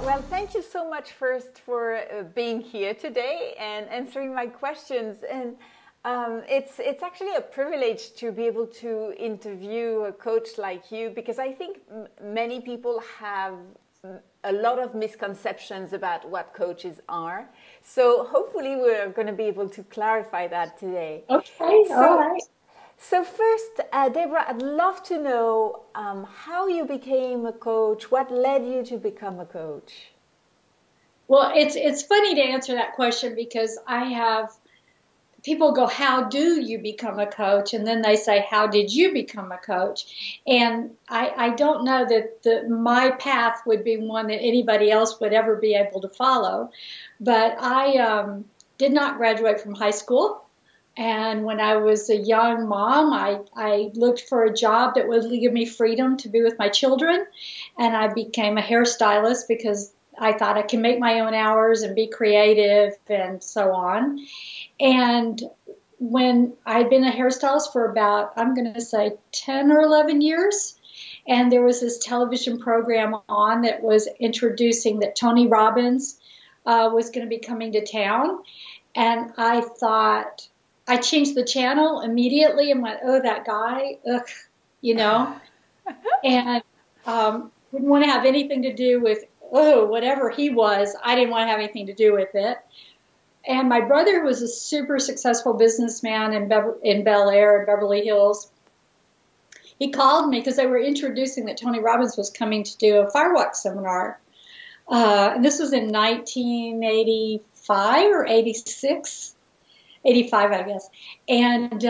Well, thank you so much first for being here today and answering my questions. And it's actually a privilege to be able to interview a coach like you, because I think many people have a lot of misconceptions about what coaches are. So hopefully we're going to be able to clarify that today. Okay, all right. So first, Debra, I'd love to know how you became a coach. What led you to become a coach? Well, it's funny to answer that question because I have people go, how do you become a coach? And then they say, how did you become a coach? And I don't know that my path would be one that anybody else would ever be able to follow. But I did not graduate from high school. And when I was a young mom, I looked for a job that would give me freedom to be with my children. And I became a hairstylist because I thought I can make my own hours and be creative and so on. And when I'd been a hairstylist for about, I'm going to say 10 or 11 years, and there was this television program on that was introducing that Tony Robbins was going to be coming to town. And I thought, I changed the channel immediately and went, oh, that guy, ugh, you know, and didn't want to have anything to do with, oh, whatever he was. I didn't want to have anything to do with it. And my brother was a super successful businessman in Bel Air, in Beverly Hills. He called me because they were introducing that Tony Robbins was coming to do a firewalk seminar. And this was in 1985 or 86. 85, I guess. And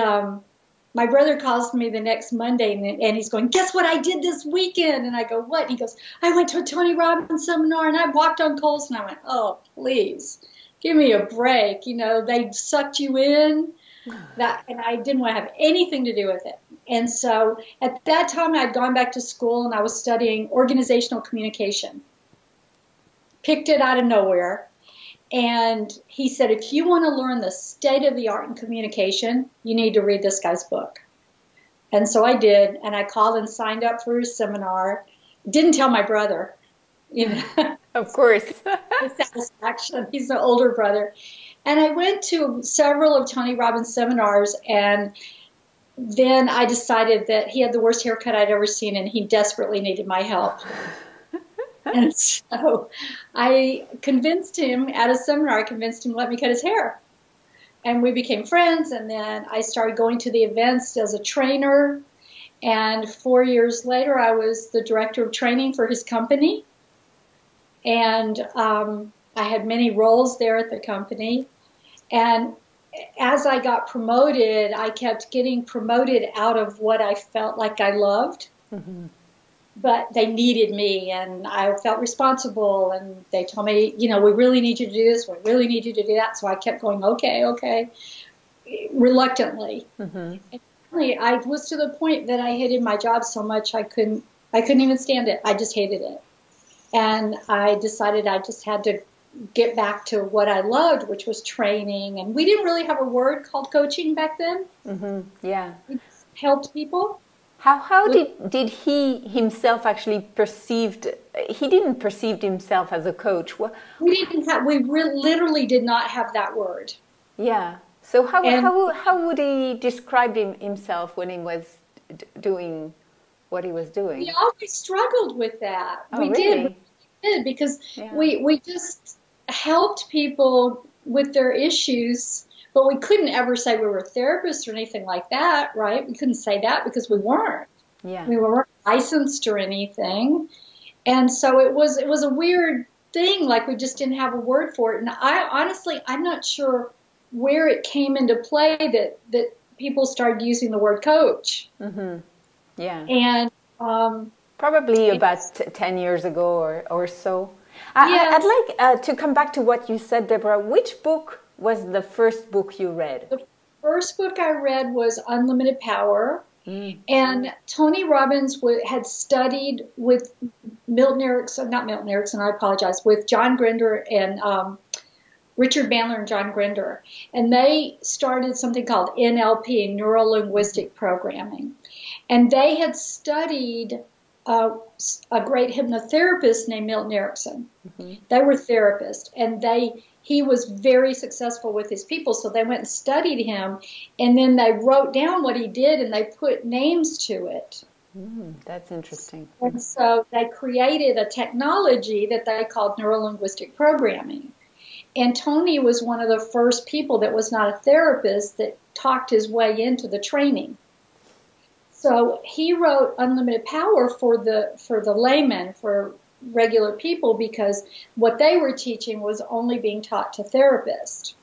my brother calls me the next Monday, and he's going, guess what I did this weekend? And I go, what? And he goes, I went to a Tony Robbins seminar, and I walked on coals. And I went, oh, please, give me a break. You know, they sucked you in. And I didn't want to have anything to do with it. And so at that time, I'd gone back to school, and I was studying organizational communication. Picked it out of nowhere. And he said, if you want to learn the state of the art in communication, you need to read this guy's book. And so I did, and I called and signed up for his seminar. Didn't tell my brother, you know. Of course. His satisfaction. He's an older brother. And I went to several of Tony Robbins' seminars, and then I decided that he had the worst haircut I'd ever seen, and he desperately needed my help. And so I convinced him at a seminar, to let me cut his hair. And we became friends. And then I started going to the events as a trainer. And 4 years later, I was the director of training for his company. And I had many roles there at the company. And as I got promoted, I kept getting promoted out of what I felt like I loved. Mm-hmm. But they needed me, and I felt responsible, and they told me, you know, we really need you to do this, we really need you to do that. So I kept going, okay, reluctantly. Mm-hmm. And finally, I was to the point that I hated my job so much I couldn't even stand it. I just hated it. And I decided I just had to get back to what I loved, which was training. And we didn't really have a word called coaching back then. Mm-hmm. Yeah. We just helped people. How did he himself actually perceived? He didn't perceive himself as a coach. We literally did not have that word. Yeah. So how would he describe himself when he was doing what he was doing? We always struggled with that. Oh, we really? did because we just helped people with their issues. But we couldn't ever say we were therapists or anything like that, right? We couldn't say that because we weren't. Yeah. We weren't licensed or anything. And so it was a weird thing, like we just didn't have a word for it. And I'm not sure where it came into play that people started using the word coach. Mm-hmm. Yeah. And probably about 10 years ago or so. I'd like to come back to what you said, Debra. Which book was the first book you read? The first book I read was Unlimited Power. Mm. And Tony Robbins had studied with with John Grinder and Richard Bandler and John Grinder. And they started something called NLP, Neuro-Linguistic Programming. And they had studied a great hypnotherapist named Milton Erickson. Mm-hmm. They were therapists, and he was very successful with his people, so they went and studied him, and then they wrote down what he did, and they put names to it. That's interesting. And so they created a technology that they called neuro-linguistic programming. And Tony was one of the first people that was not a therapist that talked his way into the training. So he wrote Unlimited Power for the layman, for regular people, because what they were teaching was only being taught to therapists.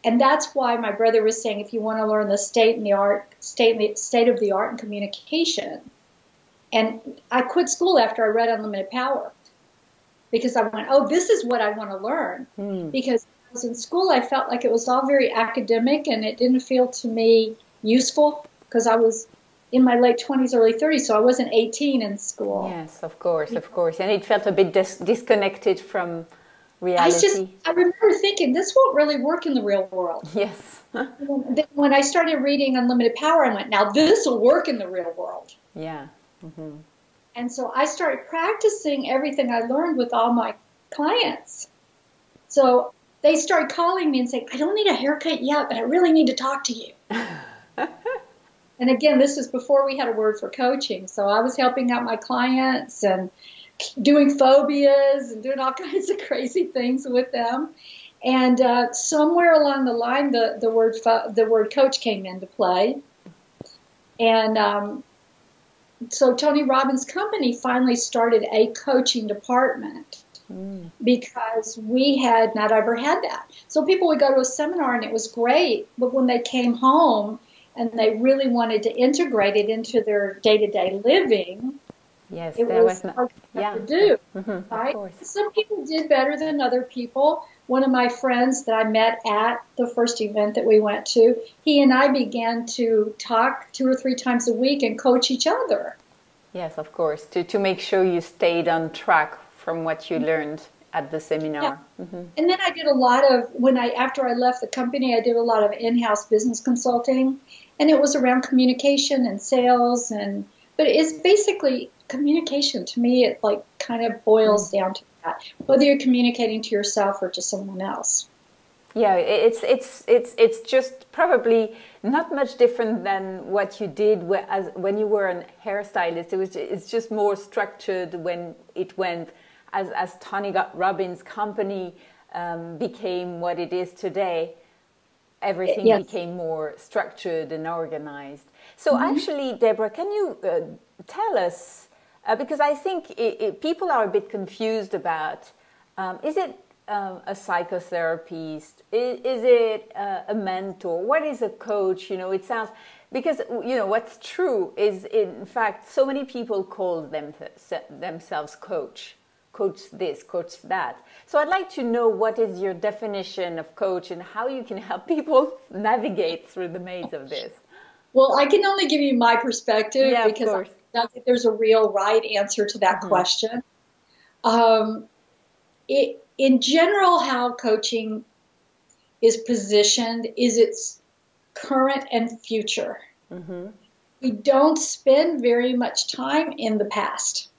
And that's why my brother was saying, if you want to learn the state of the art in communication. And I quit school after I read Unlimited Power, because I went, oh, this is what I want to learn. Because when I was in school, I felt like it was all very academic, and it didn't feel to me useful, because I was in my late 20s, early 30s, so I wasn't 18 in school. Yes, of course. And it felt a bit disconnected from reality. I remember thinking, this won't really work in the real world. Yes. When I started reading Unlimited Power, I went, now this will work in the real world. Yeah. Mm-hmm. And so I started practicing everything I learned with all my clients. So they started calling me and saying, I don't need a haircut yet, but I really need to talk to you. And again, this is before we had a word for coaching. So I was helping out my clients and doing phobias and doing all kinds of crazy things with them. And somewhere along the line, the word coach came into play. And so Tony Robbins' company finally started a coaching department because we had not ever had that. So people would go to a seminar and it was great, but when they came home and they really wanted to integrate it into their day-to-day living, yes, it was hard to do. Mm-hmm, right? Some people did better than other people. One of my friends that I met at the first event that we went to, he and I began to talk 2 or 3 times a week and coach each other. Yes, of course, to make sure you stayed on track from what you learned at the seminar. Yeah. Mm-hmm. And then I did a lot of, after I left the company, I did a lot of in-house business consulting, and it was around communication and sales, but it's basically communication. To me, it like kind of boils down to that, whether you're communicating to yourself or to someone else. Yeah, it's just probably not much different than what you did when you were a hairstylist. It's just more structured when it went as Tony Robbins' company became what it is today. Everything became more structured and organized. So actually, Debra, can you tell us, because I think people are a bit confused about, is it a psychotherapist? Is it a mentor? What is a coach? It sounds, because, what's true is, in fact, so many people call themselves coach this, coach that. So I'd like to know, what is your definition of coach and how you can help people navigate through the maze of this? Well, I can only give you my perspective because I don't think there's a real right answer to that question. In general, how coaching is positioned is its current and future. Mm-hmm. We don't spend very much time in the past.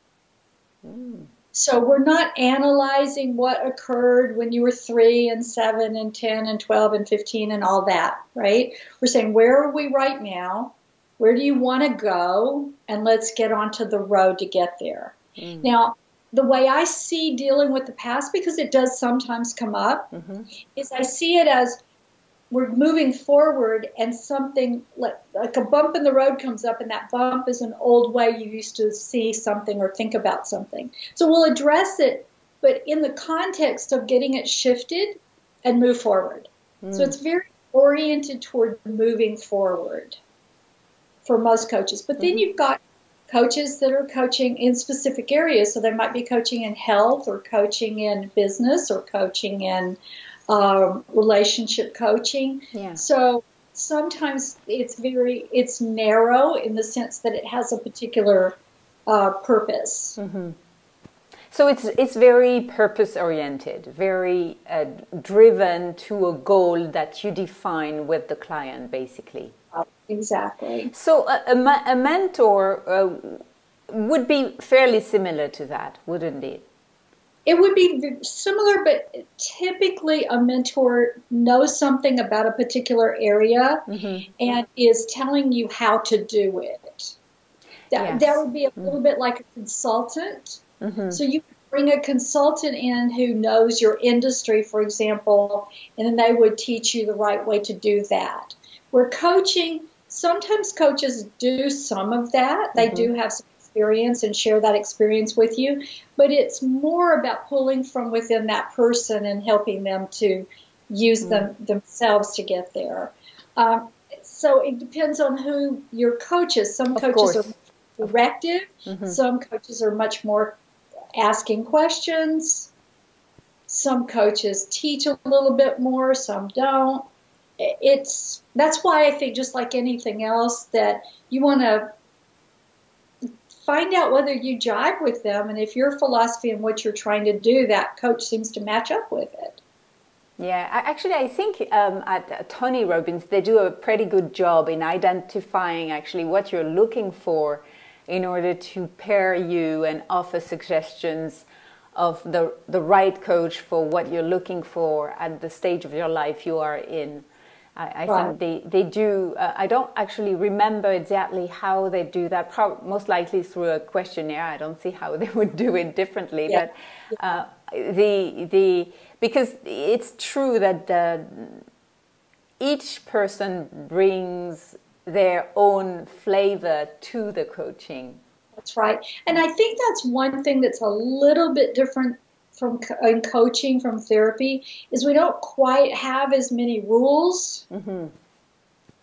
So we're not analyzing what occurred when you were 3 and 7 and 10 and 12 and 15 and all that, right? We're saying, where are we right now? Where do you want to go? And let's get onto the road to get there. Now, the way I see dealing with the past, because it does sometimes come up, is I see it as we're moving forward and something like a bump in the road comes up, and that bump is an old way you used to see something or think about something. So we'll address it, but in the context of getting it shifted and move forward. So it's very oriented toward moving forward for most coaches. But then you've got coaches that are coaching in specific areas. So they might be coaching in health or coaching in business or coaching in relationship coaching. Yeah. So sometimes it's narrow in the sense that it has a particular purpose. So it's very purpose oriented, very driven to a goal that you define with the client, basically. Exactly. So a mentor, would be fairly similar to that, wouldn't it? It would be similar, but typically a mentor knows something about a particular area and is telling you how to do it. That would be a little bit like a consultant. So you bring a consultant in who knows your industry, for example, and then they would teach you the right way to do that. Where coaching, sometimes coaches do some of that. They do have some experience and share that experience with you, but it's more about pulling from within that person and helping them to use them themselves to get there. So it depends on who your coach is. Some coaches are directive. Some coaches are much more asking questions. Some coaches teach a little bit more, some don't. That's why I think, just like anything else, that you want to find out whether you jive with them, and if your philosophy and what you're trying to do, that coach seems to match up with it. Yeah, I think at Tony Robbins, they do a pretty good job in identifying actually what you're looking for in order to pair you and offer suggestions of the right coach for what you're looking for at the stage of your life you are in. I think they do. I don't actually remember exactly how they do that. Most likely through a questionnaire. I don't see how they would do it differently. Yeah. But because it's true that each person brings their own flavor to the coaching. That's right. And I think that's one thing that's a little bit different in coaching from therapy, is we don't quite have as many rules.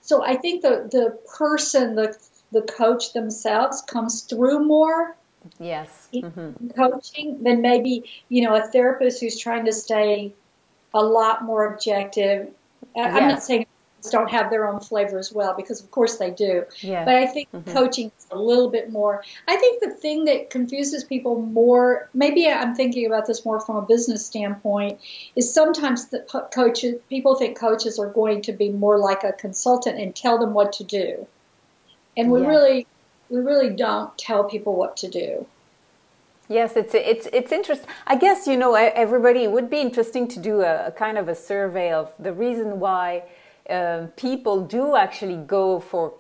So I think the person, the coach themselves comes through more in coaching than maybe, a therapist who's trying to stay a lot more objective. I'm not saying don't have their own flavor as well, because of course they do. But I think coaching is a little bit more. I think the thing that confuses people more, maybe I'm thinking about this more from a business standpoint, is sometimes people think coaches are going to be more like a consultant and tell them what to do. And we really don't tell people what to do. Yes, it's interesting. I guess, everybody, it would be interesting to do a kind of a survey of the reason why people do actually go for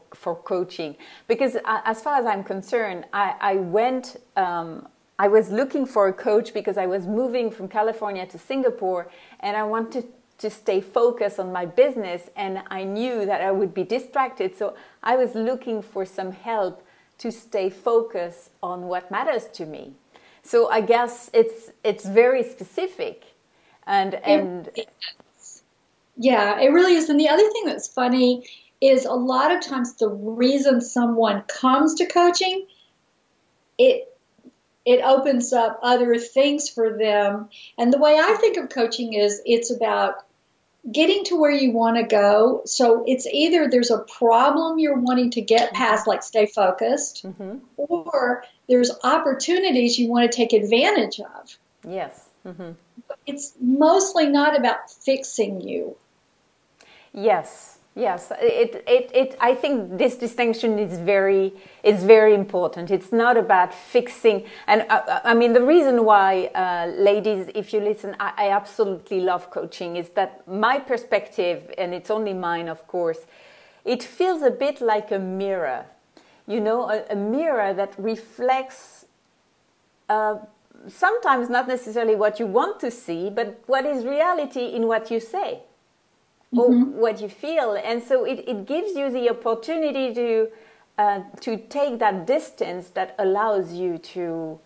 coaching, because as far as I'm concerned, I was looking for a coach because I was moving from California to Singapore, and I wanted to stay focused on my business, and I knew that I would be distracted, so I was looking for some help to stay focused on what matters to me. So I guess it's very specific, and yeah, it really is. And the other thing that's funny is a lot of times the reason someone comes to coaching, it opens up other things for them. And the way I think of coaching is it's about getting to where you want to go. So it's either there's a problem you're wanting to get past, like stay focused, or there's opportunities you want to take advantage of. Yes. It's mostly not about fixing you. Yes. I think this distinction is very important. It's not about fixing. And I mean, the reason why, ladies, if you listen, I absolutely love coaching, is that my perspective, and it's only mine, of course, it feels a bit like a mirror. A mirror that reflects sometimes not necessarily what you want to see, but what is reality in what you say. Or what you feel, and so it gives you the opportunity to take that distance that allows you to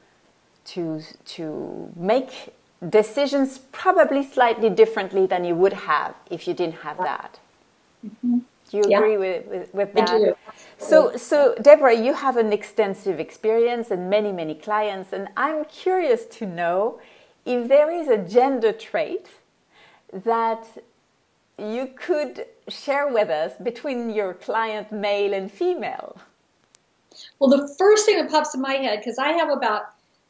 make decisions probably slightly differently than you would have if you didn't have that. Do you agree with that? I do. So Debra, you have an extensive experience and many clients, and I'm curious to know if there is a gender trait that you could share with us between your client, male and female. Well, the first thing that pops in my head, because I have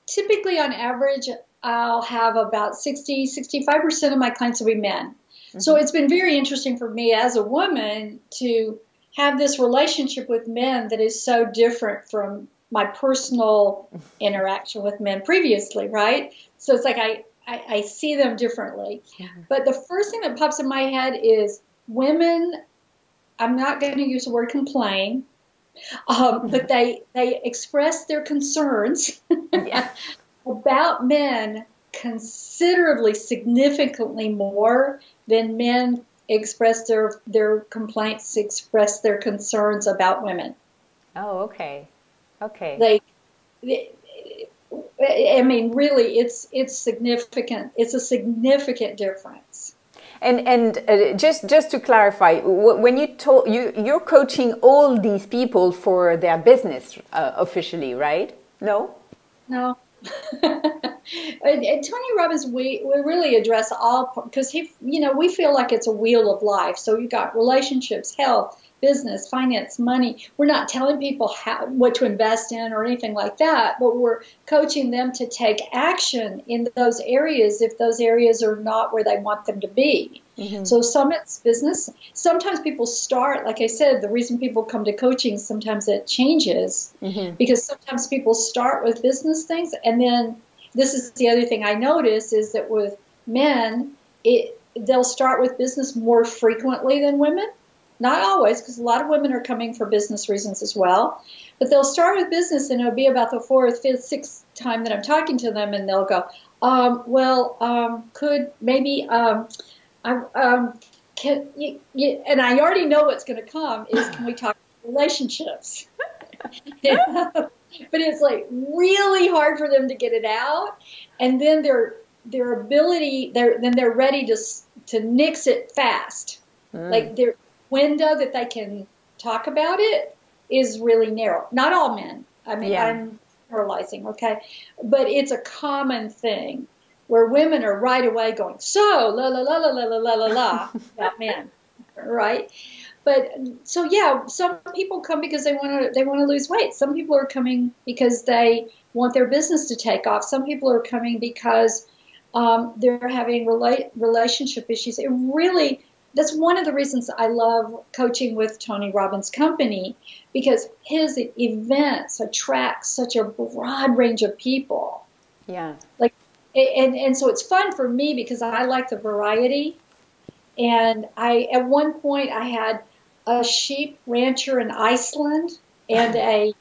typically on average, I'll have about 65% of my clients will be men. So it's been very interesting for me as a woman to have this relationship with men that is so different from my personal interaction with men previously, right? So it's like I see them differently. Mm-hmm. But the first thing that pops in my head is women, I'm not going to use the word complain, but they express their concerns about men considerably, significantly more than men express their complaints, express their concerns about women. Oh, okay. Okay. Like, I mean, really, it's significant. It's a significant difference. And just to clarify, when you're coaching all these people for their business officially, right? No. No. At Tony Robbins, we really address all, because we feel like it's a wheel of life. So you got relationships, health, business, finance, money. We're not telling people what to invest in or anything like that, but we're coaching them to take action in those areas if those areas are not where they want them to be. Mm-hmm. So some it's business. Sometimes people start, like I said, the reason people come to coaching, sometimes it changes, mm-hmm. because sometimes people start with business things, and then this is the other thing I notice is that with men, they'll start with business more frequently than women. Not always, because a lot of women are coming for business reasons as well. But they'll start with business, and it'll be about the 4th, 5th, 6th time that I'm talking to them, and they'll go, could maybe, can you, and I already know what's going to come is, can we talk about relationships? But it's like really hard for them to get it out, and then their ability, they're ready to nix it fast. Like their window that they can talk about it is really narrow. Not all men. I mean, I'm generalizing, okay? But it's a common thing where women are right away going, so, la, la, la, la, la, la, la, la, about men, right? But, so yeah, some people come because they want to lose weight. Some people are coming because they want their business to take off. Some people are coming because they're having relationship issues. It really... That's one of the reasons I love coaching with Tony Robbins' company, because his events attract such a broad range of people. Yeah. Like, and so it's fun for me because I like the variety. And at one point I had a sheep rancher in Iceland and a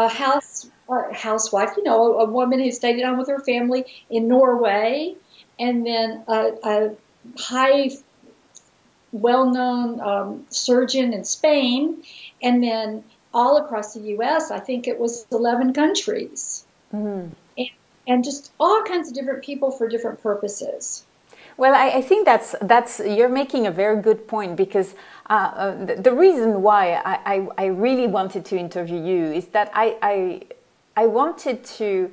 housewife, a woman who stayed on with her family in Norway, and then a high well-known surgeon in Spain, and then all across the U.S., I think it was 11 countries, and just all kinds of different people for different purposes. Well, I think that's you're making a very good point, because the reason why I really wanted to interview you is that I wanted to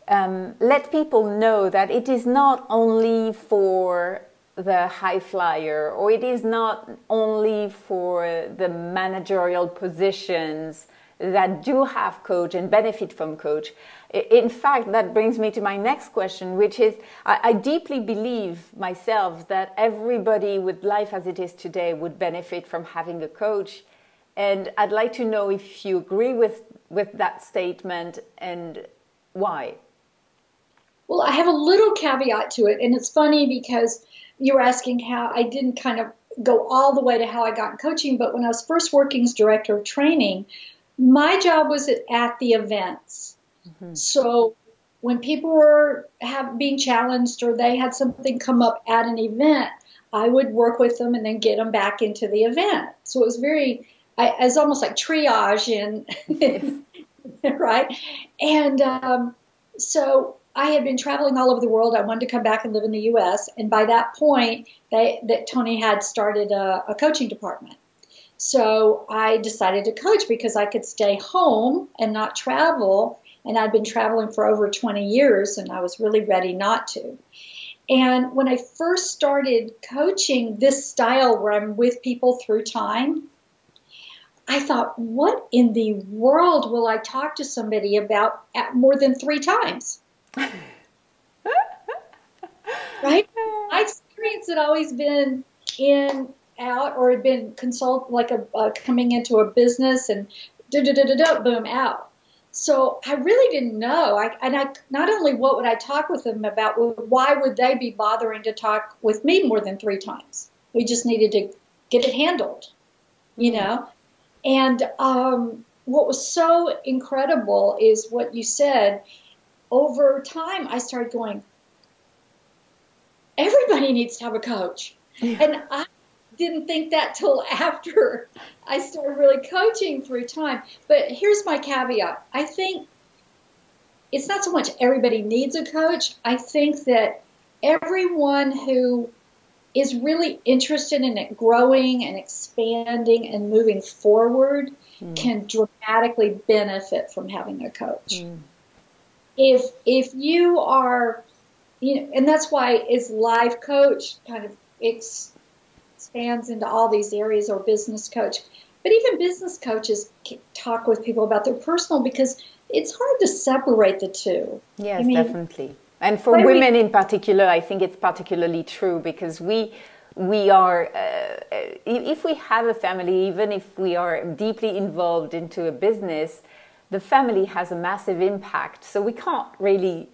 let people know that it is not only for the high flyer, or it is not only for the managerial positions that do have coach and benefit from coach. In fact, that brings me to my next question, which is, I deeply believe myself that everybody with life as it is today would benefit from having a coach. And I'd like to know if you agree with that statement, and why. Well, I have a little caveat to it, and it's funny because you were asking how I didn't kind of go all the way to how I got in coaching, but when I was first working as director of training, my job was at the events. Mm-hmm. So when people were being challenged or they had something come up at an event, I would work with them and then get them back into the event. So it was it's almost like triage right? And so I had been traveling all over the world. I wanted to come back and live in the U.S. And by that point, that Tony had started a coaching department. So I decided to coach because I could stay home and not travel. And I'd been traveling for over 20 years, and I was really ready not to. And when I first started coaching this style where I'm with people through time, I thought, what in the world will I talk to somebody about more than 3 times? Right? My experience had always been in, out, or had been coming into a business and boom, out. So I really didn't know. I not only what would I talk with them about, why would they be bothering to talk with me more than 3 times? We just needed to get it handled, you know. And what was so incredible is what you said. Over time, I started going, everybody needs to have a coach. And I didn't think that till after I started really coaching through time. But here's my caveat. I think it's not so much everybody needs a coach. I think that everyone who is really interested in it growing and expanding and moving forward can dramatically benefit from having a coach. If you are, you know, and that's why is life coach kind of expands into all these areas, or business coach. But even business coaches talk with people about their personal, because it's hard to separate the two. Yes, I mean, definitely. And for women in particular, I think it's particularly true, because we are, if we have a family, even if we are deeply involved into a business, the family has a massive impact. So we can't really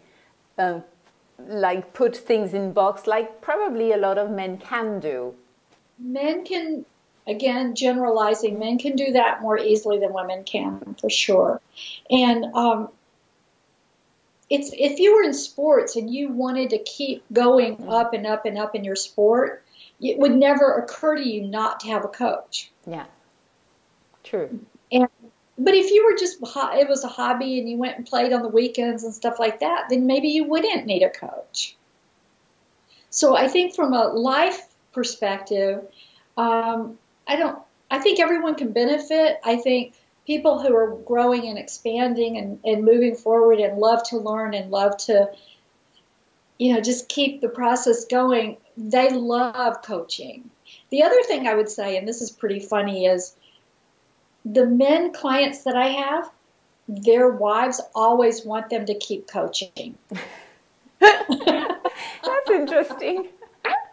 like put things in box like probably a lot of men can do. Men can, again, generalizing, men can do that more easily than women can, for sure. And it's, if you were in sports and you wanted to keep going up and up and up in your sport, it would never occur to you not to have a coach. Yeah, true. But if you were just, it was a hobby and you went and played on the weekends and stuff like that, then maybe you wouldn't need a coach. So I think from a life perspective, I think everyone can benefit. I think people who are growing and expanding and moving forward and love to learn and love to, you know, just keep the process going, they love coaching. The other thing I would say, and this is pretty funny, is the men clients that I have, their wives always want them to keep coaching. That's interesting.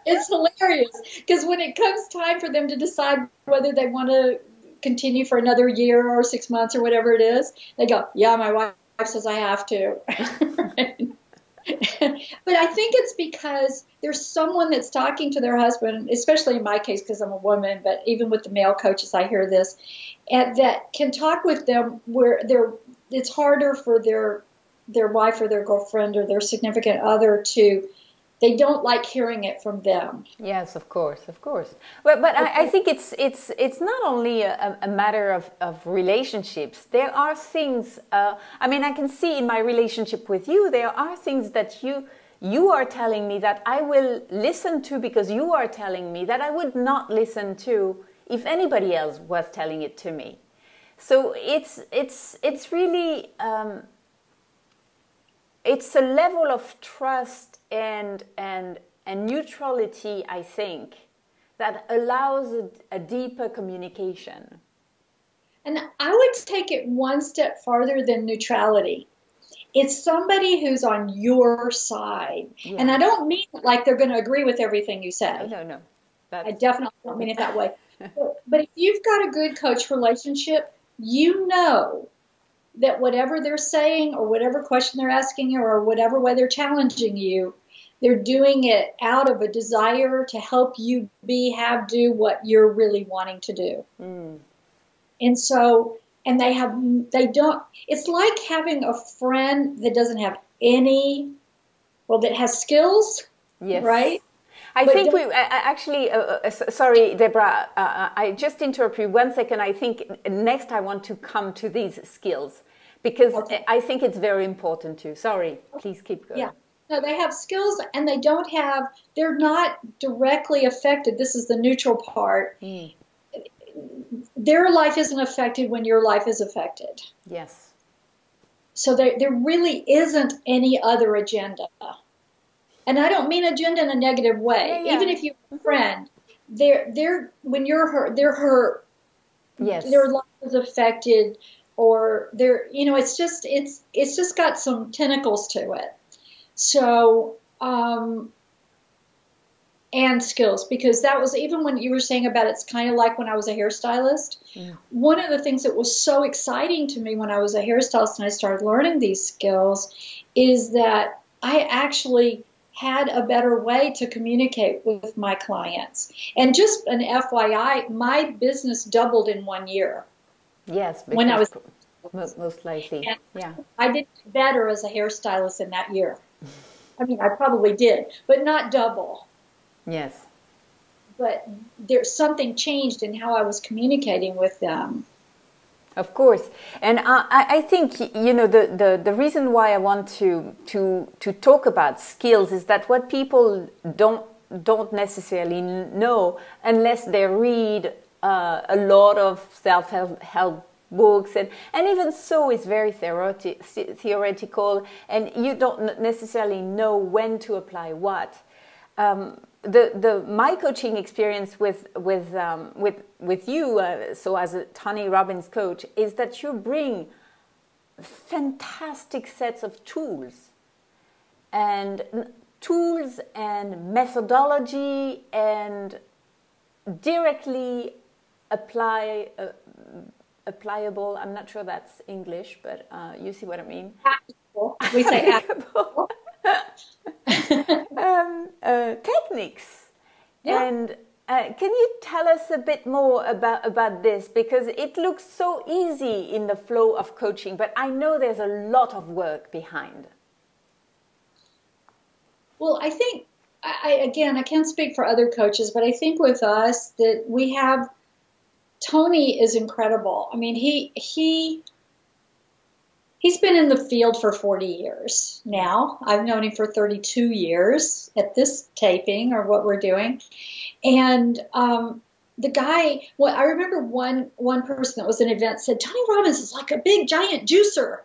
It's hilarious, because when it comes time for them to decide whether they want to continue for another year or 6 months or whatever it is, they go, yeah, my wife says I have to. But I think it's because there's someone that's talking to their husband, especially in my case because I'm a woman, but even with the male coaches I hear this, and that can talk with them where it's harder for their wife or their girlfriend or their significant other to, they don't like hearing it from them. Yes, of course. But I think it's not only a matter of relationships. There are things, I mean, I can see in my relationship with you, there are things that you are telling me that I will listen to because you are telling me that I would not listen to if anybody else was telling it to me. So it's really, it's a level of trust and neutrality, I think, that allows a deeper communication. And I would take it one step farther than neutrality. It's somebody who's on your side. Yeah. And I don't mean like they're going to agree with everything you say. No. I definitely don't mean it that way. But if you've got a good coach relationship, you know that whatever they're saying or whatever question they're asking you or whatever way they're challenging you, they're doing it out of a desire to help you do what you're really wanting to do. And so, and they don't, it's like having a friend that doesn't have that has skills, yes. Right? I think we actually, sorry, Debra, I just interrupt you 1 second. I think next I want to come to these skills because okay. I think it's very important too. Sorry, please keep going. Yeah. No, they have skills and they're not directly affected. This is the neutral part. Their life isn't affected when your life is affected. Yes. So there really isn't any other agenda. And I don't mean agenda in a negative way. Yeah. Even if you're a friend, they're when you're hurt, they're hurt. Yes. Their life is affected, or it's just got some tentacles to it. So and skills, because that was, even when you were saying about it's kind of like when I was a hairstylist. One of the things that was so exciting to me when I was a hairstylist and I started learning these skills is that I actually had a better way to communicate with my clients. And just an FYI, my business doubled in 1 year. Yes, when I was most likely. Yeah, I did better as a hairstylist in that year. I mean, I probably did, but not double. Yes. But there's something changed in how I was communicating with them. Of course. And I think, you know, the reason why I want to talk about skills is that what people don't necessarily know unless they read a lot of self-help books, and even so it's very theoretical, and you don't necessarily know when to apply what. My coaching experience with you, so as a Tony Robbins coach, is that you bring fantastic sets of tools and methodology, and directly applicable. I'm not sure that's English, but you see what I mean. Applicable. We say applicable. Techniques. Yeah. And can you tell us a bit more about this? Because it looks so easy in the flow of coaching, but I know there's a lot of work behind. Well, I think, I can't speak for other coaches, but I think with us that we have, Tony is incredible. I mean, he's been in the field for 40 years now. I've known him for 32 years at this taping or what we're doing. And the guy, well, I remember one person that was in an event said, Tony Robbins is like a big giant juicer.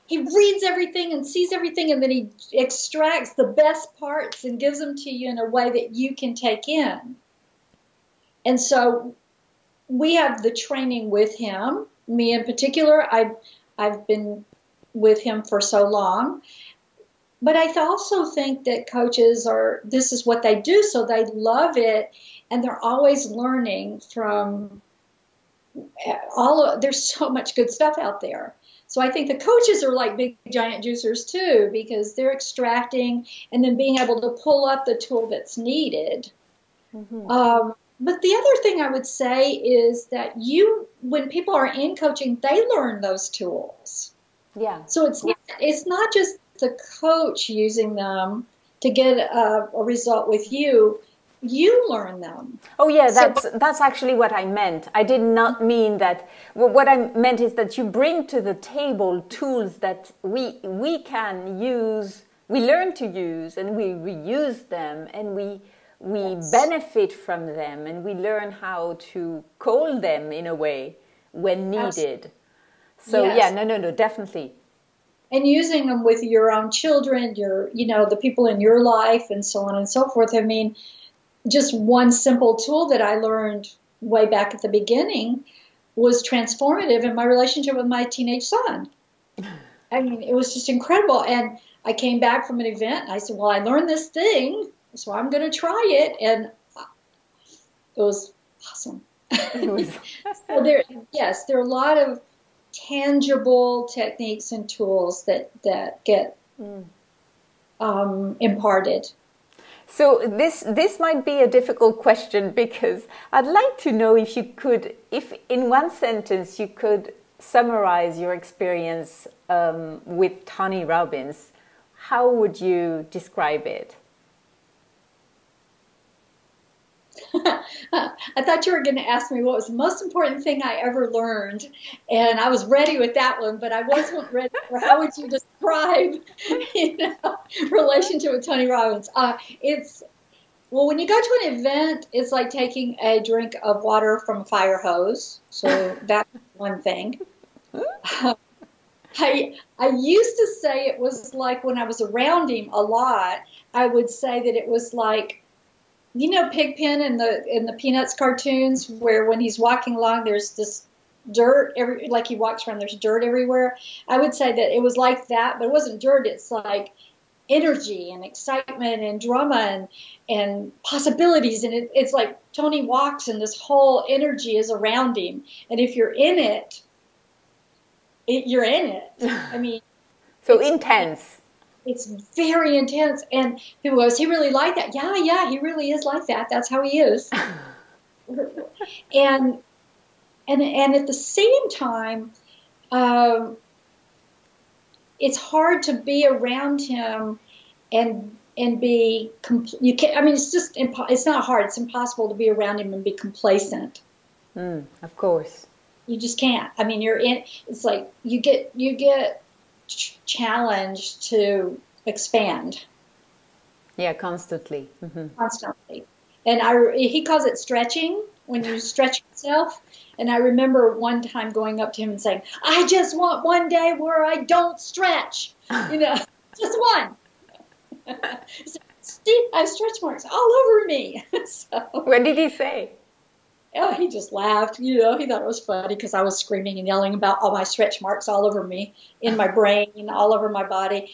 He reads everything and sees everything, and then he extracts the best parts and gives them to you in a way that you can take in. And so we have the training with him. Me in particular, I've been with him for so long. But I also think that coaches this is what they do, so they love it, and they're always learning from there's so much good stuff out there. So I think the coaches are like big giant juicers too, because they're extracting and then being able to pull up the tool that's needed. Mm-hmm. But the other thing I would say is that when people are in coaching, they learn those tools. Yeah. So it's not just the coach using them to get a result with you. You learn them. Oh yeah, that's actually what I meant. I did not mean that. What I meant is that you bring to the table tools that we can use, we learn to use, and we reuse them, and we benefit from them, and we learn how to call them in a way when needed. Absolutely. So yes. Yeah, no, definitely. And using them with your own children, the people in your life, and so on and so forth. I mean, just one simple tool that I learned way back at the beginning was transformative in my relationship with my teenage son. I mean, it was just incredible. And I came back from an event, and I said, well, I learned this thing, so I'm going to try it. And it was awesome. So there are a lot of tangible techniques and tools that get imparted. So this might be a difficult question, because I'd like to know if in one sentence you could summarize your experience with Tony Robbins. How would you describe it? I thought you were going to ask me what was the most important thing I ever learned, and I was ready with that one, but I wasn't ready for how would you describe, relationship with Tony Robbins. When you go to an event, it's like taking a drink of water from a fire hose. So that's one thing. I used to say it was like when I was around him a lot, I would say that it was like, Pigpen in the Peanuts cartoons, where when he's walking along, there's this dirt he walks around, there's dirt everywhere. I would say that it was like that, but it wasn't dirt. It's like energy and excitement and drama and possibilities. And it's like Tony walks and this whole energy is around him. And if you're in it, you're in it. I mean, so intense. It's very intense. And people goes, he really like that. Yeah, he really is like that. That's how he is. and at the same time, it's hard to be around him and be you can't. I mean, it's just it's not hard. It's impossible to be around him and be complacent. Of course, you just can't. I mean, you're in. It's like you get challenged to expand. Yeah, constantly. Constantly, and he calls it stretching when you stretch yourself. And I remember one time going up to him and saying, I just want one day where I don't stretch, just one. Steve, I have stretch marks all over me. So, what did he say? Oh, he just laughed. He thought it was funny because I was screaming and yelling about all my stretch marks all over me, in my brain, all over my body.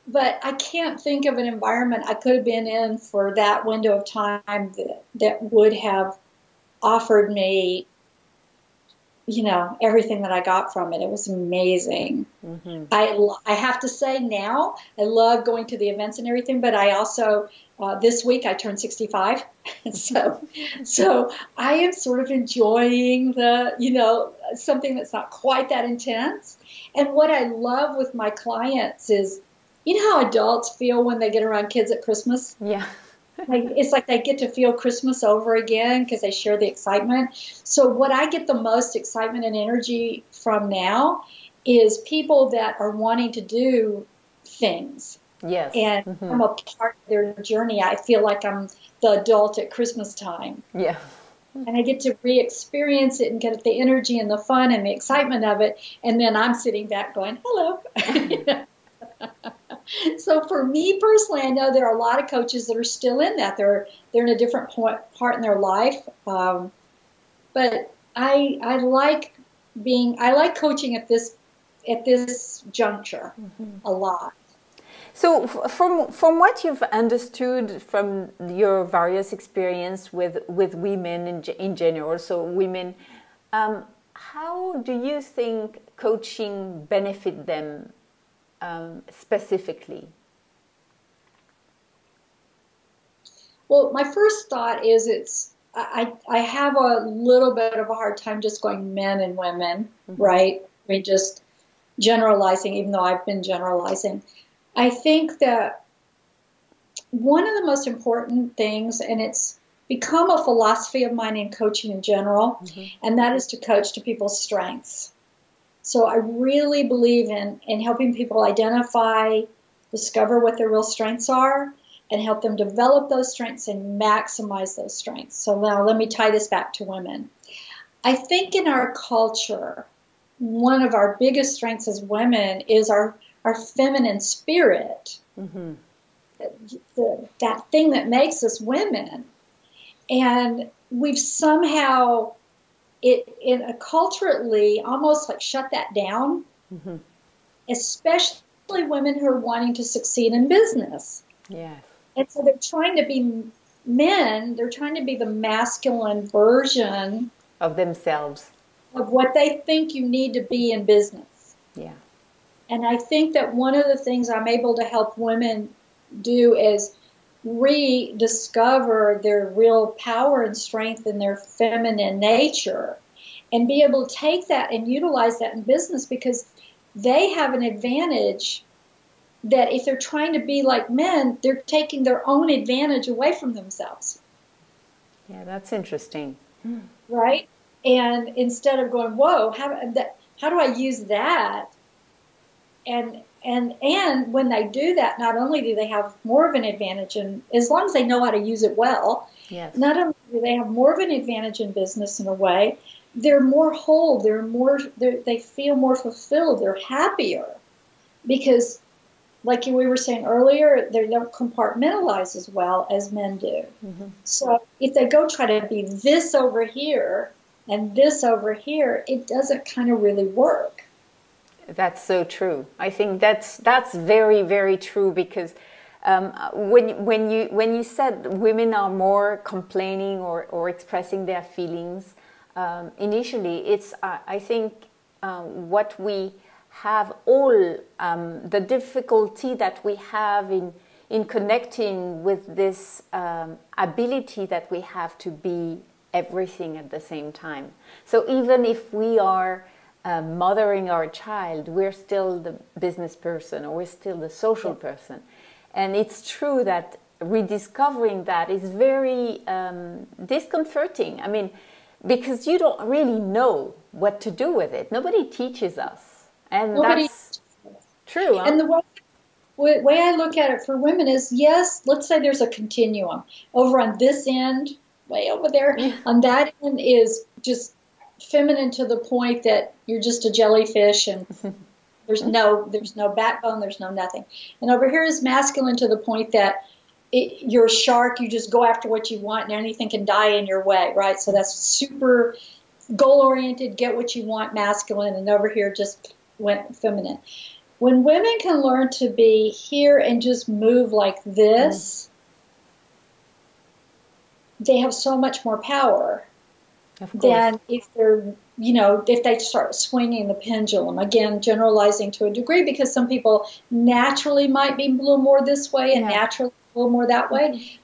But I can't think of an environment I could have been in for that window of time that would have offered me everything that I got from it. It was amazing. I have to say now, I love going to the events and everything, but I also, this week I turned 65. so I am sort of enjoying something that's not quite that intense. And what I love with my clients is, how adults feel when they get around kids at Christmas? Yeah. It's like they get to feel Christmas over again because they share the excitement. So what I get the most excitement and energy from now is people that are wanting to do things. Yes. And I'm a part of their journey. I feel like I'm the adult at Christmas time. Yeah. And I get to re-experience it and get the energy and the fun and the excitement of it. And then I'm sitting back going, hello. So for me personally, I know there are a lot of coaches that are still in that. They're in a different part in their life. But I like coaching at this juncture a lot. So from what you've understood from your various experience with women in general, so women, how do you think coaching benefit them specifically? Well, my first thought is I have a little bit of a hard time just going men and women, right? I mean, just generalizing, even though I've been generalizing. I think that one of the most important things, and it's become a philosophy of mine in coaching in general, and that is to coach to people's strengths. So I really believe in helping people identify, discover what their real strengths are, and help them develop those strengths and maximize those strengths. So now let me tie this back to women. I think in our culture, one of our biggest strengths as women is our feminine spirit, that thing that makes us women. And we've somehow, culturally, almost like shut that down, especially women who are wanting to succeed in business. Yes. And so they're trying to be men, they're trying to be the masculine version of themselves, of what they think you need to be in business. Yeah. And I think that one of the things I'm able to help women do is rediscover their real power and strength in their feminine nature and be able to take that and utilize that in business, because they have an advantage that if they're trying to be like men, they're taking their own advantage away from themselves. Yeah, that's interesting. Right? And instead of going, whoa, how do I use that? And when they do that, not only do they have more of an advantage, and as long as they know how to use it well, yes. Not only do they have more of an advantage in business in a way, they're more whole, they feel more fulfilled, they're happier. Because, like we were saying earlier, they don't compartmentalize as well as men do. So if they go try to be this over here and this over here, it doesn't kind of really work. That's so true. I think that's very, very true, because when you said women are more complaining or expressing their feelings, initially it's I think what we have all, the difficulty that we have in connecting with this ability that we have to be everything at the same time. So even if we are mothering our child, we're still the business person, or we're still the social person. And it's true that rediscovering that is very discomforting. I mean, because you don't really know what to do with it. Nobody teaches us. And that's true. Huh? And the way I look at it for women is, yes, let's say there's a continuum. Over on this end, way over there, on that end is just feminine to the point that you're just a jellyfish and there's no backbone, there's no nothing. And over here is masculine to the point that you're a shark, you just go after what you want and anything can die in your way, right? So that's super goal-oriented, get what you want, masculine, and over here just went feminine. When women can learn to be here and just move like this, they have so much more power than if they're, if they start swinging the pendulum. Again, generalizing to a degree, because some people naturally might be a little more this way and naturally a little more that way.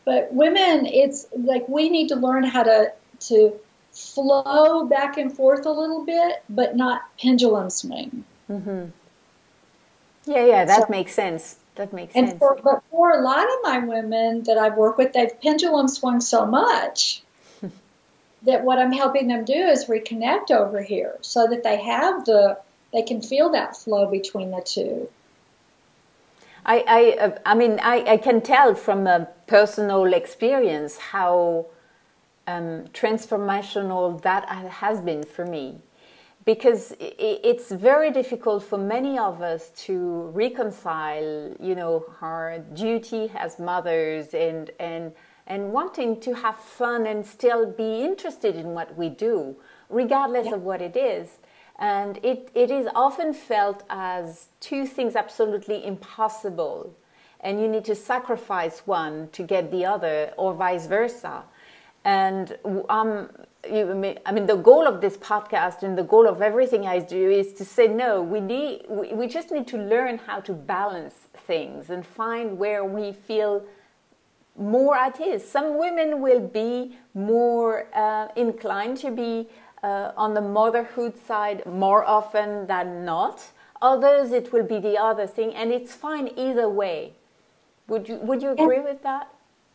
But women, it's like we need to learn how to flow back and forth a little bit, but not pendulum swing. Mm-hmm. Yeah, that makes sense. That makes sense. But for a lot of my women that I've worked with, they've pendulum swung so much that what I'm helping them do is reconnect over here so that they can feel that flow between the two. I can tell from a personal experience how transformational that has been for me. Because it's very difficult for many of us to reconcile, our duty as mothers and wanting to have fun and still be interested in what we do, regardless of what it is. And it is often felt as two things absolutely impossible, and you need to sacrifice one to get the other, or vice versa. And the goal of this podcast and the goal of everything I do is to say, no, we just need to learn how to balance things and find where we feel more at ease. Some women will be more inclined to be on the motherhood side more often than not. Others, it will be the other thing, and it's fine either way. Would you agree with that?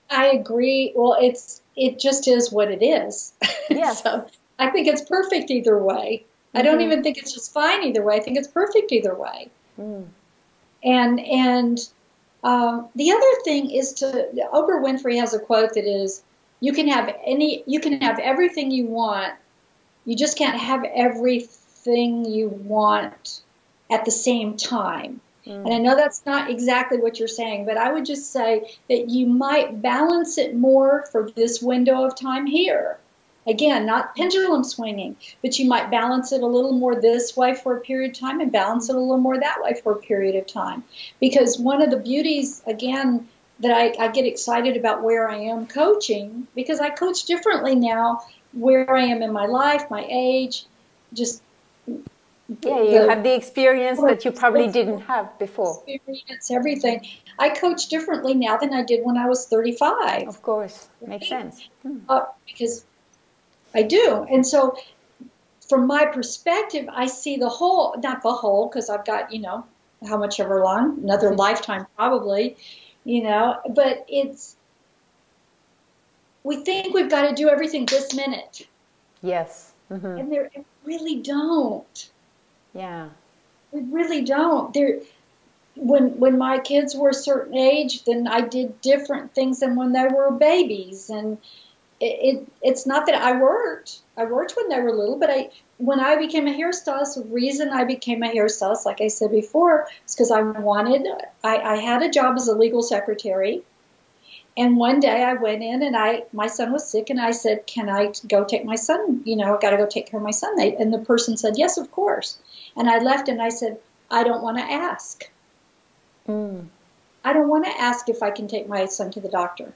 I agree. Well, it just is what it is. Yes. So I think it's perfect either way. I don't even think it's just fine either way. I think it's perfect either way. And the other thing is Oprah Winfrey has a quote that is, you can have everything you want. You just can't have everything you want at the same time. And I know that's not exactly what you're saying, but I would just say that you might balance it more for this window of time here. Again, not pendulum swinging, but you might balance it a little more this way for a period of time and balance it a little more that way for a period of time. Because one of the beauties, again, that I get excited about where I am coaching, because I coach differently now where I am in my life, my age, just... you have the experience that you probably didn't have before. Experience, everything. I coach differently now than I did when I was 35. Of course. Makes sense. Because I do. And so from my perspective, I see the whole, not the whole, because I've got, how much ever long, another lifetime probably, but we think we've got to do everything this minute. Yes. And they really don't. Yeah. We really don't. When my kids were a certain age, then I did different things than when they were babies. And it's not that I worked. I worked when they were little, but when I became a hairstylist, the reason I became a hairstylist, like I said before, is because I had a job as a legal secretary, And one day I went in and my son was sick and I said, can I go take my son? You know, I got to go take care of my son. And the person said, yes, of course. And I left and I said, I don't want to ask. I don't want to ask if I can take my son to the doctor.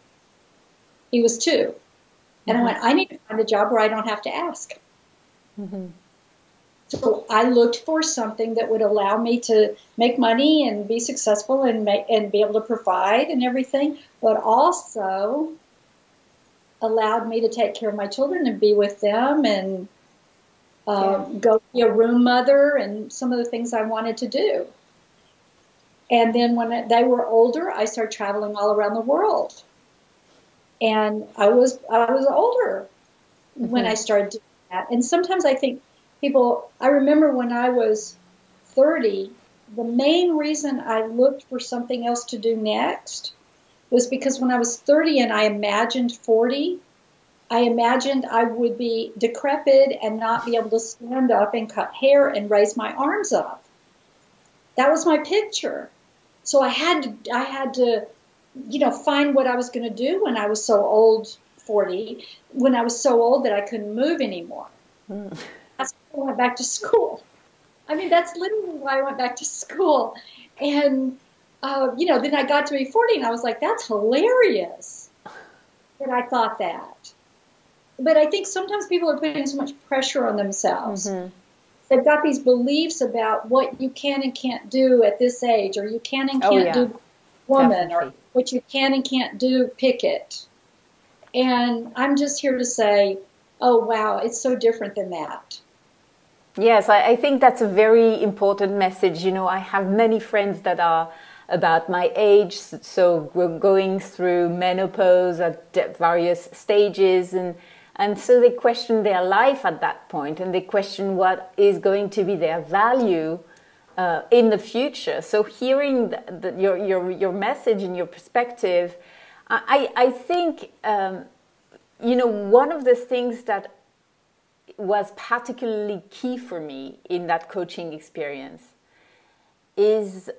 He was 2. And I went, I need to find a job where I don't have to ask. So I looked for something that would allow me to make money and be successful and be able to provide and everything, but also allowed me to take care of my children and be with them and go be a room mother and some of the things I wanted to do. And then when they were older, I started traveling all around the world. And I was older when I started doing that. And sometimes I think I remember when I was 30, the main reason I looked for something else to do next was because when I was 30 and I imagined 40, I imagined I would be decrepit and not be able to stand up and cut hair and raise my arms up. That was my picture. So I had to, find what I was going to do when I was so old, 40, when I was so old that I couldn't move anymore. That's why I went back to school. I mean, that's literally why I went back to school. And, then I got to be 40 and I was like, that's hilarious that I thought that. But I think sometimes people are putting so much pressure on themselves. They've got these beliefs about what you can and can't do at this age, or you can and can't do woman, definitely. Or what you can and can't do, pick it. And I'm just here to say, oh, wow, it's so different than that. Yes, I think that's a very important message. You know, I have many friends that are about my age, so we're going through menopause at various stages, and so they question their life at that point, and they question what is going to be their value in the future. So hearing your message and your perspective, I think, one of the things that was particularly key for me in that coaching experience is,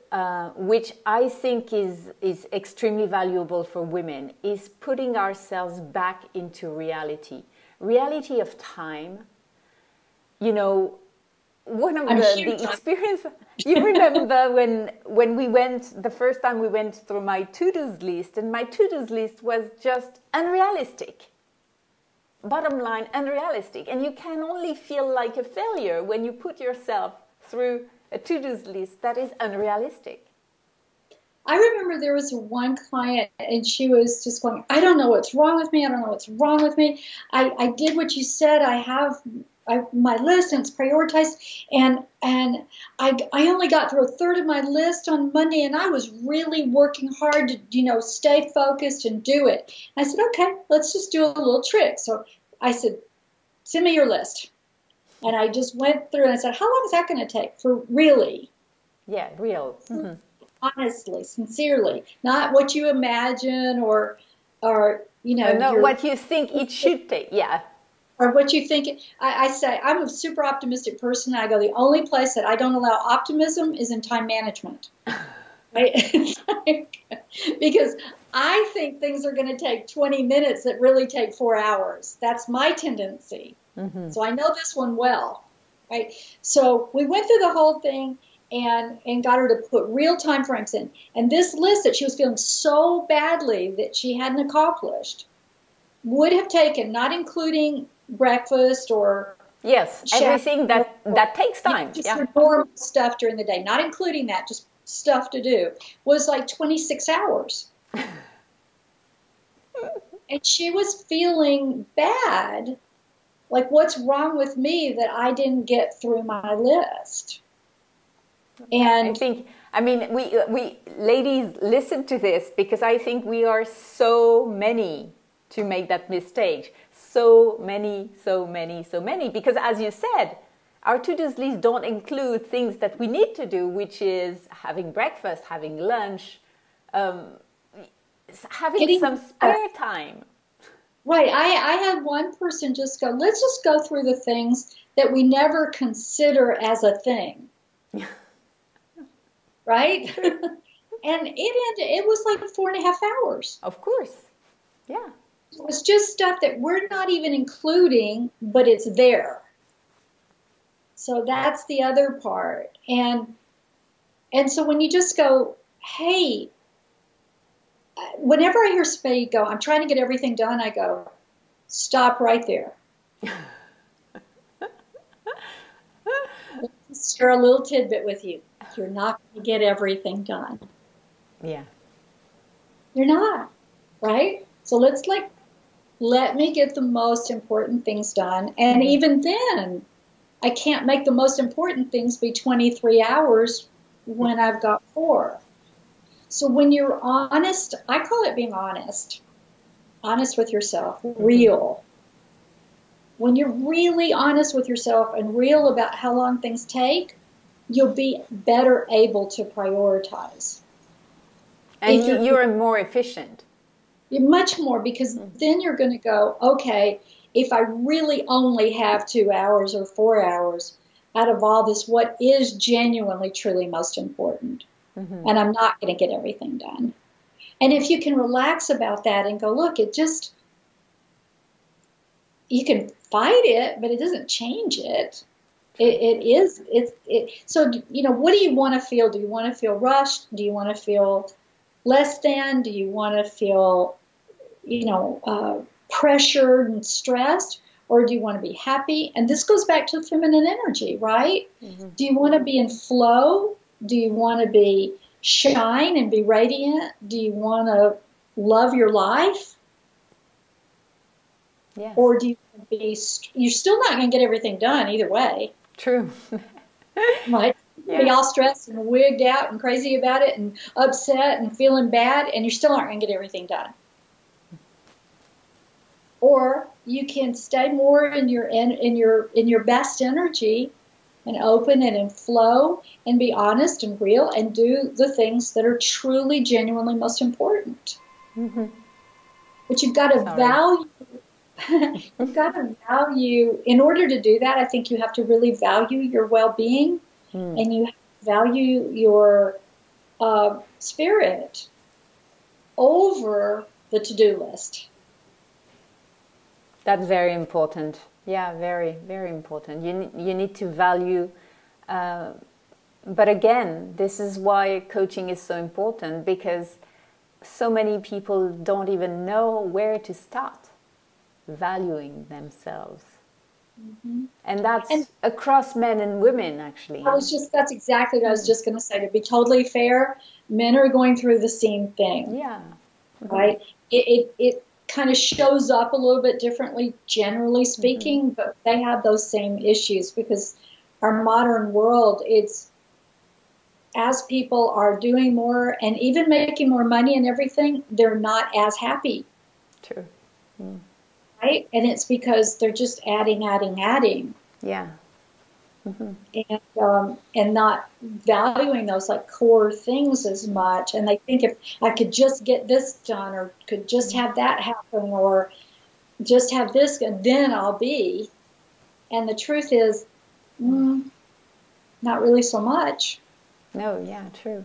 which I think is extremely valuable for women, is putting ourselves back into reality of time. You know, one of the experience, you remember when we went, the first time we went through my to-dos list, and my to-dos list was just unrealistic. Bottom line, unrealistic. And you can only feel like a failure when you put yourself through a to-dos list that is unrealistic. I remember there was one client and she was just going, I don't know what's wrong with me. I don't know what's wrong with me. I did what you said. I have my list and it's prioritized. And I only got through a third of my list on Monday and I was really working hard to, stay focused and do it. And I said, okay, let's just do a little trick. So I said, send me your list. And I just went through and I said, how long is that going to take for really? Yeah, real. Mm-hmm. Honestly, sincerely, not what you imagine or not what you think it should take. Yeah. Or what you think. I say I'm a super optimistic person. I go, the only place that I don't allow optimism is in time management. Right? Because I think things are going to take 20 minutes that really take 4 hours. That's my tendency. Mm-hmm. So I know this one well. Right? So we went through the whole thing and got her to put real time frames in. And this list that she was feeling so badly that she hadn't accomplished would have taken, not including breakfast or everything that takes time. Just her normal stuff during the day, not including that, just stuff to do, was like 26 hours. And she was feeling bad, like what's wrong with me that I didn't get through my list. And we ladies, listen to this, because I think we are so many to make that mistake. So many, because as you said, our to-dos list don't include things that we need to do, which is having breakfast, having lunch, having some spare time. Right. I had one person just go, let's just go through the things that we never consider as a thing. Right? And it was like 4.5 hours. Of course. Yeah. It's just stuff that we're not even including, but it's there. So that's the other part. And so when you just go, hey, whenever I hear somebody go, I'm trying to get everything done, I go, stop right there. Let's share a little tidbit with you. You're not going to get everything done. Yeah. You're not, right? So let me get the most important things done. And even then, I can't make the most important things be 23 hours when I've got 4. So when you're honest, I call it being honest with yourself, real. When you're really honest with yourself and real about how long things take, you'll be better able to prioritize. And you're more efficient. You're much more, because then you're going to go, okay, if I really only have 2 hours or 4 hours out of all this, what is genuinely, truly most important? And I'm not going to get everything done. And if you can relax about that and go, look, you can fight it, but it doesn't change it. So, what do you want to feel? Do you want to feel rushed? Do you want to feel less than? Do you want to feel, pressured and stressed? Or do you want to be happy? And this goes back to feminine energy, right? Do you want to be in flow? Do you want to be shine and be radiant? Do you want to love your life? Yes. Or do you want to be, you're still not going to get everything done either way. True. Right? Be all stressed and wigged out and crazy about it and upset and feeling bad, and you still aren't going to get everything done. Or you can stay more in your best energy and open and in flow and be honest and real and do the things that are truly, genuinely most important. But you've got to value. You've got to value. In order to do that, I think you have to really value your well-being, and you have to value your spirit over the to-do list. That's very important. Yeah, very, very important. You need to value. But again, this is why coaching is so important, because so many people don't even know where to start valuing themselves. And that's across men and women, actually. That's exactly what I was just going to say. To be totally fair, men are going through the same thing. Yeah. Right? It kind of shows up a little bit differently, generally speaking, but they have those same issues, because our modern world, it's, as people are doing more and even making more money and everything, they're not as happy. True. Right? And it's because they're just adding. Yeah. And not valuing those like core things as much. And they think, if I could just get this done, or could just have that happen, or just have this, then I'll be. And the truth is, not really so much. No, yeah, true.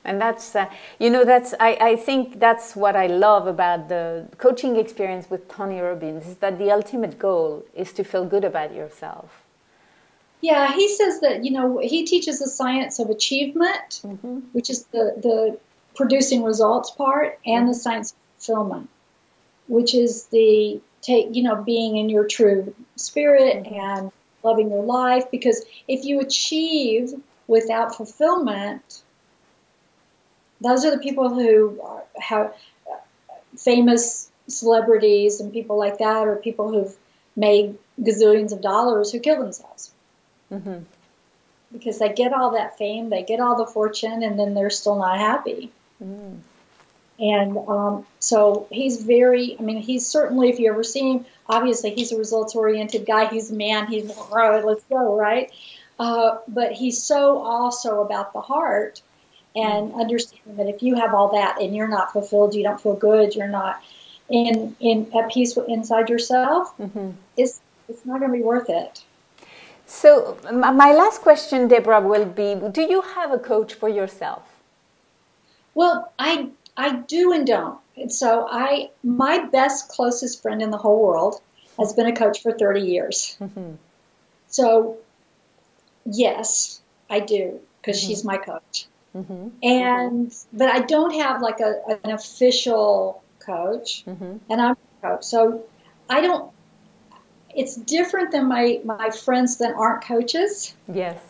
And that's, I think that's what I love about the coaching experience with Tony Robbins, is that the ultimate goal is to feel good about yourself. Yeah, he says that, he teaches the science of achievement, which is the producing results part, and the science of fulfillment, which is the being in your true spirit and loving your life. Because if you achieve without fulfillment, those are the people who have famous celebrities and people like that, or people who've made gazillions of dollars, who kill themselves. Because they get all that fame, they get all the fortune, and then they're still not happy. And so he's he's certainly, if you ever see him, obviously he's a results-oriented guy. He's a man. He's, let's go, right? But he's so also about the heart, and understanding that if you have all that and you're not fulfilled, you don't feel good, you're not at peace inside yourself, it's not going to be worth it. So my last question, Debra, will be, do you have a coach for yourself? Well, I I do and don't. And so my best, closest friend in the whole world has been a coach for 30 years. Mm-hmm. So yes, I do, because mm-hmm. she's my coach. Mm-hmm. And but I don't have like an official coach, mm-hmm. and I'm a coach. So I don't. It's different than my friends that aren't coaches. Yes.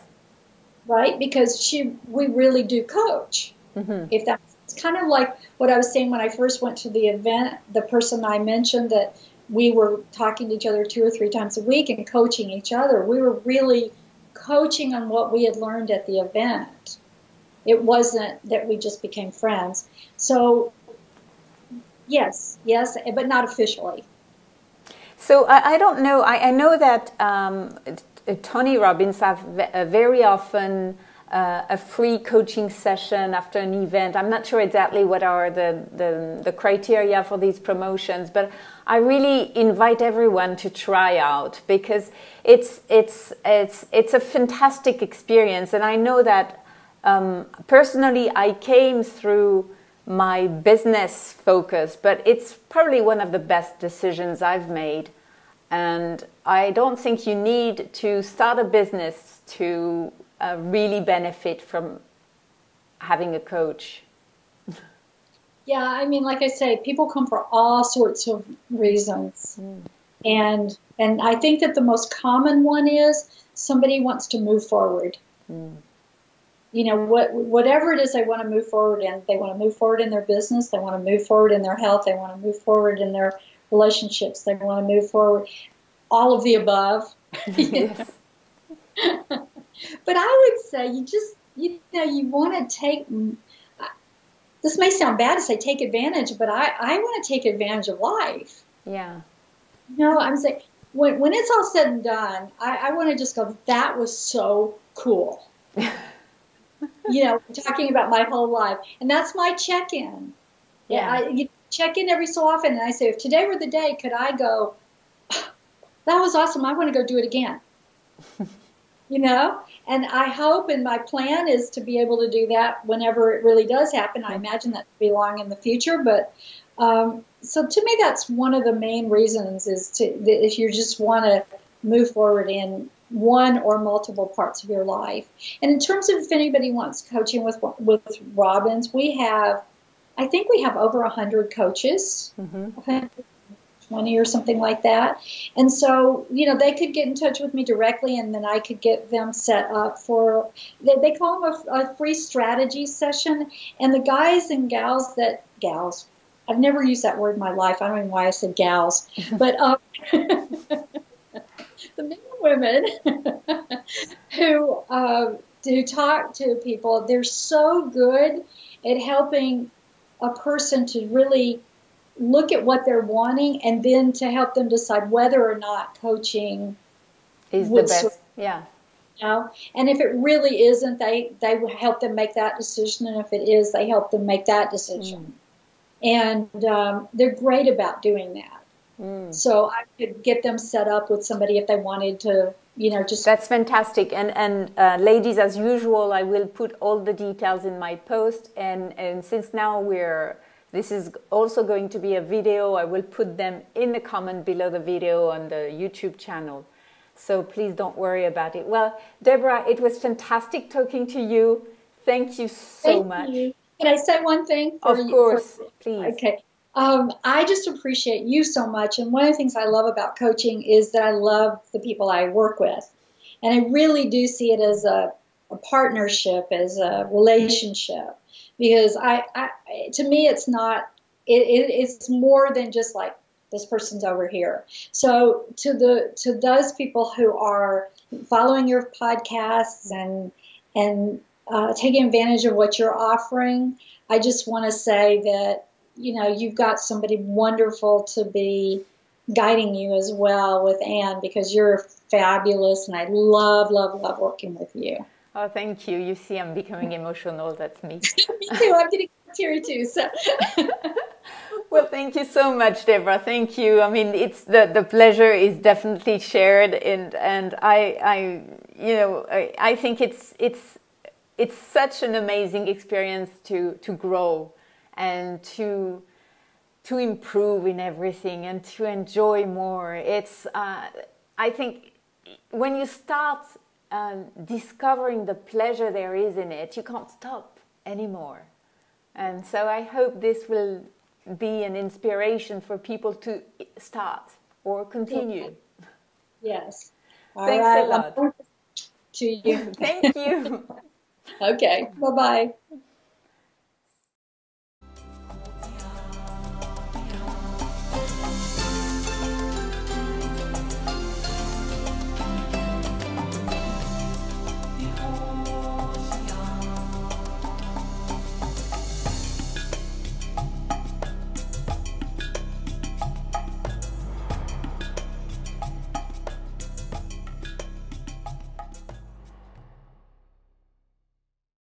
Right, because we really do coach. Mm-hmm. If that's kind of like what I was saying when I first went to the event, the person I mentioned that we were talking to each other 2 or 3 times a week and coaching each other. We were really coaching on what we had learned at the event. It wasn't that we just became friends. So, yes, but not officially. So I don't know. I know that Tony Robbins have very often a free coaching session after an event. I'm not sure exactly what are the criteria for these promotions, but I really invite everyone to try out, because it's a fantastic experience. And I know that personally I came through my business focus, but it's probably one of the best decisions I've made. And I don't think you need to start a business to really benefit from having a coach. Yeah, I mean, like I say, people come for all sorts of reasons. And I think that the most common one is somebody wants to move forward. You know, whatever it is they want to move forward in. They want to move forward in their business. They want to move forward in their health. They want to move forward in their relationships. They want to move forward. All of the above. Yes. But I would say you want to take, this may sound bad to say take advantage, but I want to take advantage of life. Yeah. No, I'm saying when it's all said and done, I want to just go, that was so cool. You know, talking about my whole life. And that's my check-in. Yeah. You check in every so often, and I say, if today were the day, could I go, that was awesome, I want to go do it again. You know? And I hope, and my plan is to be able to do that whenever it really does happen. I imagine that to be long in the future. But so to me, that's one of the main reasons, is that if you just want to move forward in one or multiple parts of your life. And in terms of if anybody wants coaching with Robbins, I think we have over 100 coaches, 120 or something like that. And so, you know, they could get in touch with me directly, and then I could get them set up for, they call them a free strategy session. And the guys and gals I've never used that word in my life. I don't even know why I said gals. But the men and women who talk to people, they're so good at helping a person to really look at what they're wanting, and then to help them decide whether or not coaching is the best. Yeah. You know? And if it really isn't, they help them make that decision. And if it is, they help them make that decision. And they're great about doing that. So I could get them set up with somebody if they wanted to, you know, just... That's fantastic. And ladies, as usual, I will put all the details in my post. And since now this is also going to be a video, I will put them in the comment below the video on the YouTube channel. So please don't worry about it. Well, Debra, it was fantastic talking to you. Thank you so much. You. Can I say one thing? Of course, please. Okay. I just appreciate you so much. And one of the things I love about coaching is that I love the people I work with. And I really do see it as a partnership, as a relationship. Because to me, it's not, it's more than just like, this person's over here. So to those people who are following your podcasts and taking advantage of what you're offering, I just want to say that, you know, you've got somebody wonderful to be guiding you as well with Anne, because you're fabulous, and I love, love, love working with you. Oh, thank you. You see, I'm becoming emotional. That's me. Me too. I'm getting teary too. So. Well, thank you so much, Debra. Thank you. I mean, it's the pleasure is definitely shared, and I think it's such an amazing experience to grow and to improve in everything and to enjoy more. It's I think when you start discovering the pleasure there is in it, you can't stop anymore. And so I hope this will be an inspiration for people to start or continue. Yes. Thanks a lot. To you. Thank you. Okay. Bye-bye.